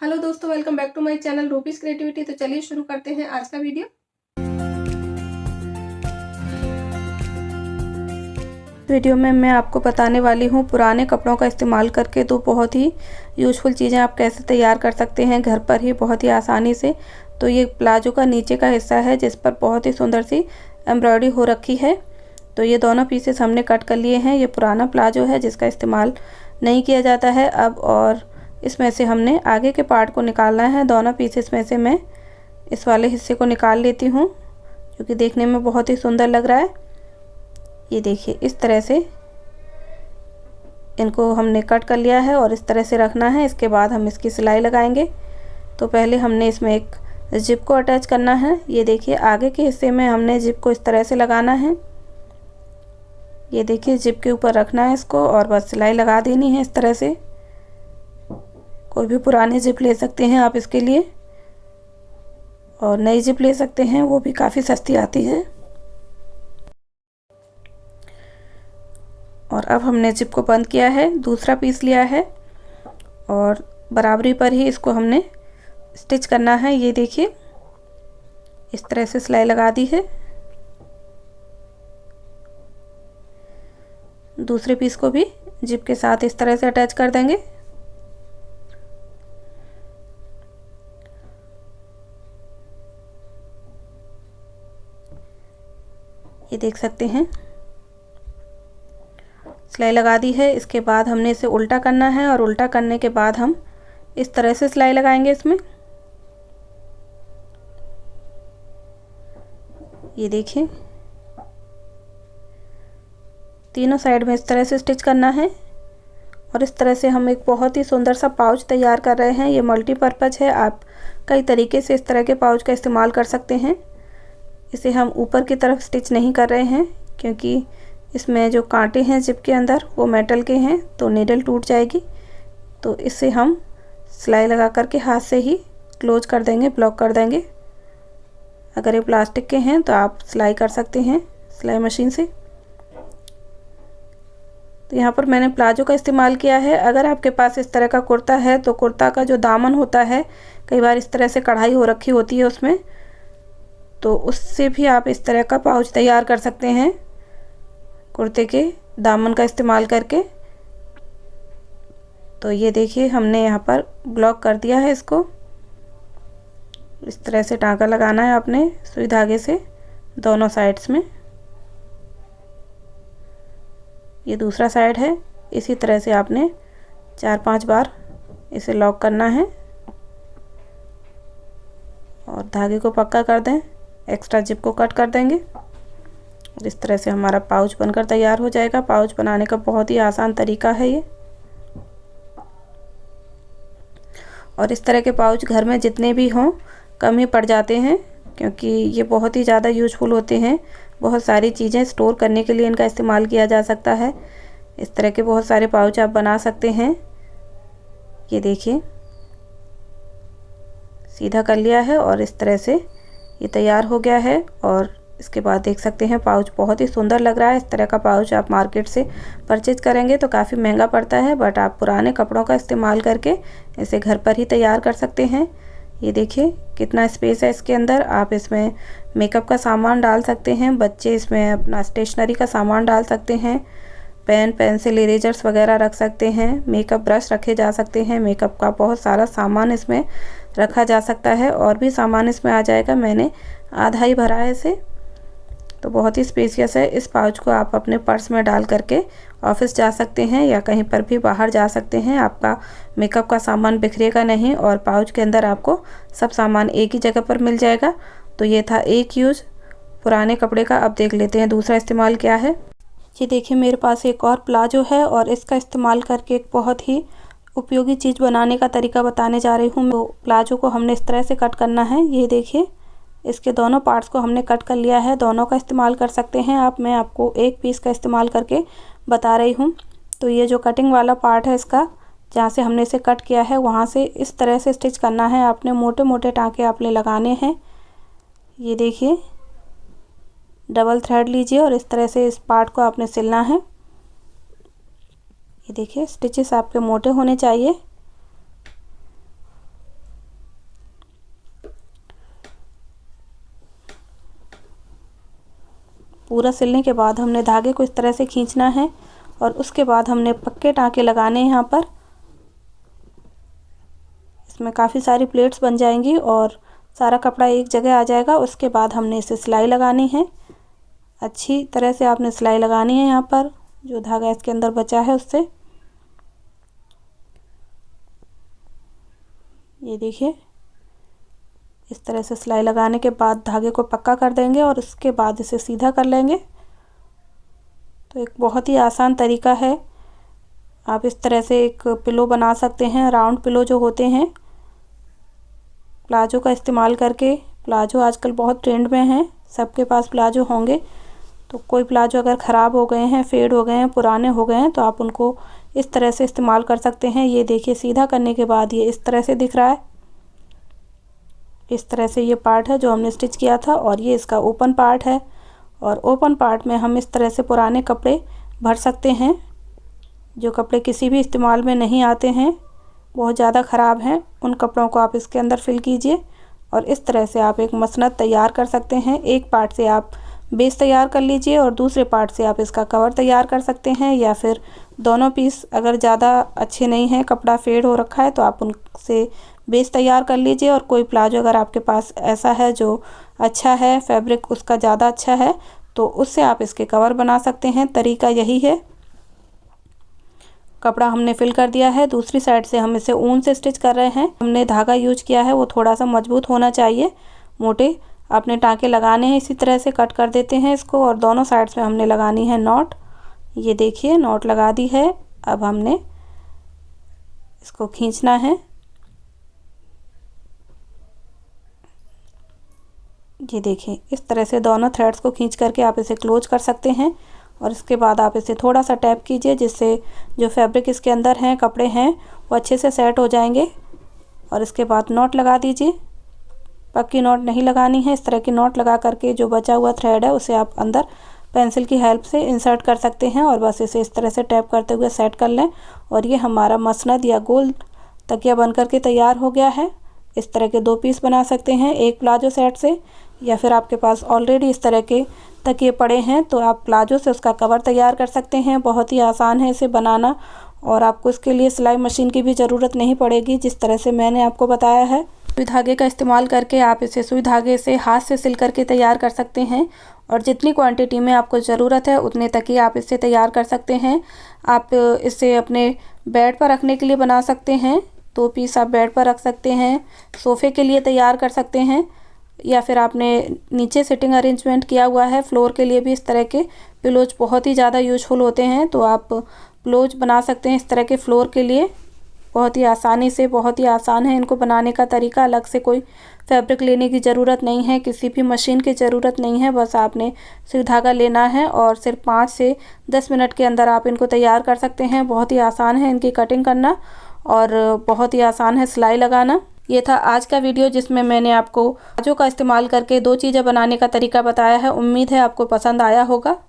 Hello दोस्तों, welcome back to my channel रूपीस creativity. तो चलिए शुरू करते हैं आज का वीडियो में मैं आपको बताने वाली हूँ पुराने कपड़ों का इस्तेमाल करके दो बहुत ही यूज़फुल चीज़ें आप कैसे तैयार कर सकते हैं घर पर ही बहुत ही आसानी से। तो ये प्लाजो का नीचे का हिस्सा है जिस पर बहुत ही सुंदर सी एम्ब्रॉयडरी हो रखी है। तो ये दोनों पीसेस हमने कट कर लिए हैं। ये पुराना प्लाजो है जिसका इस्तेमाल नहीं किया जाता है अब, और इसमें से हमने आगे के पार्ट को निकालना है। दोनों पीसेस में से मैं इस वाले हिस्से को निकाल लेती हूँ जो कि देखने में बहुत ही सुंदर लग रहा है। ये देखिए, इस तरह से इनको हमने कट कर लिया है और इस तरह से रखना है। इसके बाद हम इसकी सिलाई लगाएंगे। तो पहले हमने इसमें एक जिप को अटैच करना है। ये देखिए, आगे के हिस्से में हमने जिप को इस तरह से लगाना है। ये देखिए, जिप के ऊपर रखना है इसको और बस सिलाई लगा देनी है इस तरह से। कोई भी पुरानी जिप ले सकते हैं आप इसके लिए, और नई जिप ले सकते हैं, वो भी काफ़ी सस्ती आती है। और अब हमने जिप को बंद किया है, दूसरा पीस लिया है और बराबरी पर ही इसको हमने स्टिच करना है। ये देखिए, इस तरह से सिलाई लगा दी है। दूसरे पीस को भी जिप के साथ इस तरह से अटैच कर देंगे। ये देख सकते हैं, सिलाई लगा दी है। इसके बाद हमने इसे उल्टा करना है और उल्टा करने के बाद हम इस तरह से सिलाई लगाएंगे इसमें। ये देखिए, तीनों साइड में इस तरह से स्टिच करना है और इस तरह से हम एक बहुत ही सुंदर सा पाउच तैयार कर रहे हैं। ये मल्टीपर्पज़ है, आप कई तरीके से इस तरह के पाउच का इस्तेमाल कर सकते हैं। इसे हम ऊपर की तरफ स्टिच नहीं कर रहे हैं क्योंकि इसमें जो कांटे हैं जिप के अंदर वो मेटल के हैं, तो नीडल टूट जाएगी। तो इसे हम सिलाई लगा करके हाथ से ही क्लोज कर देंगे, ब्लॉक कर देंगे। अगर ये प्लास्टिक के हैं तो आप सिलाई कर सकते हैं सिलाई मशीन से। तो यहाँ पर मैंने प्लाजो का इस्तेमाल किया है। अगर आपके पास इस तरह का कुर्ता है तो कुर्ता का जो दामन होता है, कई बार इस तरह से कढ़ाई हो रखी होती है उसमें, तो उससे भी आप इस तरह का पाउच तैयार कर सकते हैं कुर्ते के दामन का इस्तेमाल करके। तो ये देखिए, हमने यहाँ पर ब्लॉक कर दिया है इसको। इस तरह से टाँका लगाना है आपने सुई धागे से दोनों साइड्स में। ये दूसरा साइड है, इसी तरह से आपने 4-5 बार इसे लॉक करना है और धागे को पक्का कर दें। एक्स्ट्रा जिप को कट कर देंगे। इस तरह से हमारा पाउच बनकर तैयार हो जाएगा। पाउच बनाने का बहुत ही आसान तरीका है ये। और इस तरह के पाउच घर में जितने भी हों कम ही पड़ जाते हैं क्योंकि ये बहुत ही ज़्यादा यूज़फुल होते हैं। बहुत सारी चीज़ें स्टोर करने के लिए इनका इस्तेमाल किया जा सकता है। इस तरह के बहुत सारे पाउच आप बना सकते हैं। ये देखिए, सीधा कर लिया है और इस तरह से ये तैयार हो गया है। और इसके बाद देख सकते हैं पाउच बहुत ही सुंदर लग रहा है। इस तरह का पाउच आप मार्केट से परचेज करेंगे तो काफ़ी महंगा पड़ता है, बट आप पुराने कपड़ों का इस्तेमाल करके इसे घर पर ही तैयार कर सकते हैं। ये देखिए, कितना स्पेस है इसके अंदर। आप इसमें मेकअप का सामान डाल सकते हैं, बच्चे इसमें अपना स्टेशनरी का सामान डाल सकते हैं, पेन, पेंसिल, इरेजर्स वगैरह रख सकते हैं, मेकअप ब्रश रखे जा सकते हैं। मेकअप का बहुत सारा सामान इसमें रखा जा सकता है और भी सामान इसमें आ जाएगा। मैंने आधा ही भरा है इसे, तो बहुत ही स्पेशियस है। इस पाउच को आप अपने पर्स में डाल करके ऑफिस जा सकते हैं या कहीं पर भी बाहर जा सकते हैं। आपका मेकअप का सामान बिखरेगा नहीं और पाउच के अंदर आपको सब सामान एक ही जगह पर मिल जाएगा। तो ये था एक यूज़ पुराने कपड़े का। अब देख लेते हैं दूसरा इस्तेमाल क्या है। ये देखिए, मेरे पास एक और प्लाजो है और इसका इस्तेमाल करके एक बहुत ही उपयोगी चीज़ बनाने का तरीका बताने जा रही हूँ। तो प्लाजो को हमने इस तरह से कट करना है। ये देखिए, इसके दोनों पार्ट्स को हमने कट कर लिया है। दोनों का इस्तेमाल कर सकते हैं आप। मैं आपको एक पीस का इस्तेमाल करके बता रही हूँ। तो ये जो कटिंग वाला पार्ट है इसका, जहाँ से हमने इसे कट किया है वहाँ से इस तरह से स्टिच करना है आपने। मोटे मोटे टाँके आपने लगाने हैं। ये देखिए, डबल थ्रेड लीजिए और इस तरह से इस पार्ट को आपने सिलना है। ये देखिए, स्टिचेस आपके मोटे होने चाहिए। पूरा सिलने के बाद हमने धागे को इस तरह से खींचना है और उसके बाद हमने पक्के टाँके लगाने हैं यहाँ पर। इसमें काफ़ी सारी प्लेट्स बन जाएंगी और सारा कपड़ा एक जगह आ जाएगा। उसके बाद हमने इसे सिलाई लगानी है। अच्छी तरह से आपने सिलाई लगानी है यहाँ पर, जो धागा इसके अंदर बचा है उससे। ये देखिए, इस तरह से सिलाई लगाने के बाद धागे को पक्का कर देंगे और उसके बाद इसे सीधा कर लेंगे। तो एक बहुत ही आसान तरीका है। आप इस तरह से एक पिलो बना सकते हैं, राउंड पिलो जो होते हैं प्लाजो का इस्तेमाल करके। प्लाजो आजकल बहुत ट्रेंड में हैं, सबके पास प्लाजो होंगे। तो कोई प्लाजो अगर ख़राब हो गए हैं, फेड हो गए हैं, पुराने हो गए हैं, तो आप उनको इस तरह से इस्तेमाल कर सकते हैं। ये देखिए, सीधा करने के बाद ये इस तरह से दिख रहा है। इस तरह से ये पार्ट है जो हमने स्टिच किया था और ये इसका ओपन पार्ट है। और ओपन पार्ट में हम इस तरह से पुराने कपड़े भर सकते हैं। जो कपड़े किसी भी इस्तेमाल में नहीं आते हैं, बहुत ज़्यादा ख़राब हैं, उन कपड़ों को आप इसके अंदर फिल कीजिए और इस तरह से आप एक मसनद तैयार कर सकते हैं। एक पार्ट से आप बेस तैयार कर लीजिए और दूसरे पार्ट से आप इसका कवर तैयार कर सकते हैं, या फिर दोनों पीस अगर ज़्यादा अच्छे नहीं हैं, कपड़ा फेड हो रखा है, तो आप उनसे बेस तैयार कर लीजिए। और कोई प्लाजो अगर आपके पास ऐसा है जो अच्छा है, फैब्रिक उसका ज़्यादा अच्छा है, तो उससे आप इसके कवर बना सकते हैं। तरीका यही है। कपड़ा हमने फिल कर दिया है। दूसरी साइड से हम इसे ऊन से स्टिच कर रहे हैं। हमने धागा यूज किया है वो थोड़ा सा मजबूत होना चाहिए, मोटे आपने टाँके लगाने हैं। इसी तरह से कट कर देते हैं इसको और दोनों साइड्स में हमने लगानी है नॉट। ये देखिए, नॉट लगा दी है। अब हमने इसको खींचना है। ये देखिए, इस तरह से दोनों थ्रेड्स को खींच करके आप इसे क्लोज कर सकते हैं और इसके बाद आप इसे थोड़ा सा टैप कीजिए, जिससे जो फैब्रिक इसके अंदर हैं, कपड़े हैं, वो अच्छे से सेट हो जाएंगे। और इसके बाद नॉट लगा दीजिए। पक्की नॉट नहीं लगानी है, इस तरह की नॉट लगा करके जो बचा हुआ थ्रेड है उसे आप अंदर पेंसिल की हेल्प से इंसर्ट कर सकते हैं और बस इसे इस तरह से टैप करते हुए सेट कर लें और ये हमारा मसनद या गोल तकिया बन करके तैयार हो गया है। इस तरह के 2 पीस बना सकते हैं एक प्लाजो सेट से, या फिर आपके पास ऑलरेडी इस तरह के तकिए पड़े हैं तो आप प्लाजो से उसका कवर तैयार कर सकते हैं। बहुत ही आसान है इसे बनाना और आपको इसके लिए सिलाई मशीन की भी ज़रूरत नहीं पड़ेगी, जिस तरह से मैंने आपको बताया है। सुई धागे का इस्तेमाल करके आप इसे सुई धागे से हाथ से सिल करके तैयार कर सकते हैं और जितनी क्वांटिटी में आपको ज़रूरत है उतने तकिए आप इससे तैयार कर सकते हैं। आप इसे अपने बेड पर रखने के लिए बना सकते हैं, 2 पीस आप बेड पर रख सकते हैं, सोफ़े के लिए तैयार कर सकते हैं, या फिर आपने नीचे सिटिंग अरेंजमेंट किया हुआ है फ्लोर के लिए भी इस तरह के पिलोज बहुत ही ज़्यादा यूजफुल होते हैं, तो आप पिलोज बना सकते हैं इस तरह के फ्लोर के लिए बहुत ही आसानी से। बहुत ही आसान है इनको बनाने का तरीका। अलग से कोई फैब्रिक लेने की ज़रूरत नहीं है, किसी भी मशीन की ज़रूरत नहीं है। बस आपने सुई धागा लेना है और सिर्फ 5 से 10 मिनट के अंदर आप इनको तैयार कर सकते हैं। बहुत ही आसान है इनकी कटिंग करना और बहुत ही आसान है सिलाई लगाना। ये था आज का वीडियो जिसमें मैंने आपको प्लाजो का इस्तेमाल करके 2 चीज़ें बनाने का तरीका बताया है। उम्मीद है आपको पसंद आया होगा।